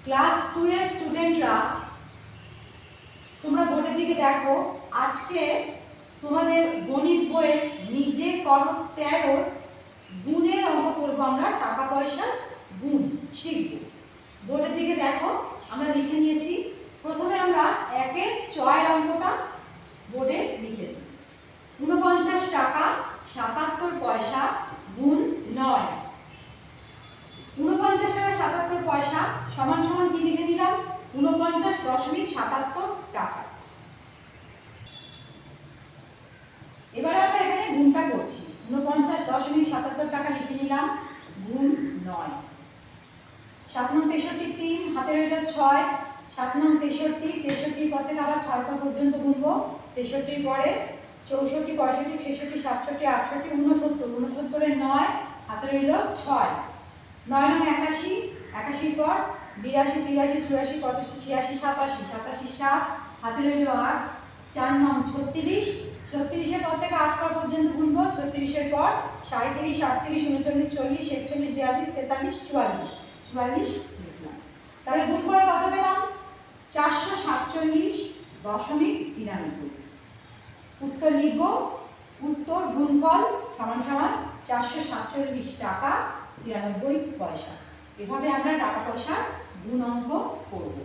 Class 2 এর স্টুডেন্টরা তোমরা বোর্ডের দিকে দেখো। আজকে তোমাদের গণিত বইয়ের নিজে করো 13 গুণের অঙ্ক করবো আমরা, টাকা পয়সার গুণ শিখব। বোর্ডের দিকে দেখো, আমরা লিখে নিয়েছি। প্রথমে আমরা একের ছয়ের অঙ্কটা বোর্ডে লিখেছি। 49 টাকা 77 পয়সা গুণ 9। 49 টাকা 77 পয়সা সমান সমান কি লিখে নিলাম? 49.77 টাকা। এবারে আমরা এখানে গুণটা করছি। 49.77 টাকা লিখে নিলাম গুণ 9। 7 নং 63 3 হাতে রইল 6। 7 নং 63, 63 পর থেকে আবার 6 পর্যন্ত গুনবো। 63 পরে 64 65 66 67 68 69 69 এর 9 হাতে রইল 6। 9 নং 81, 81 পর 82 83 84 85 86 87 87 7 হাতে রইল 8। 4 নং 36, 36 এর পর থেকে 8 পর্যন্ত গুনবো। 36 এর পর 37 38 39 40 41 42 43 44 44 লিখলাম। তাহলে গুণ করে কত পেলাম? 447.93। উত্তর লিখব। উত্তর গুণফল সমান সমান 447 টাকা 93 পয়সা। এভাবে আমরা টাকা পয়সার গুণ অঙ্ক করব।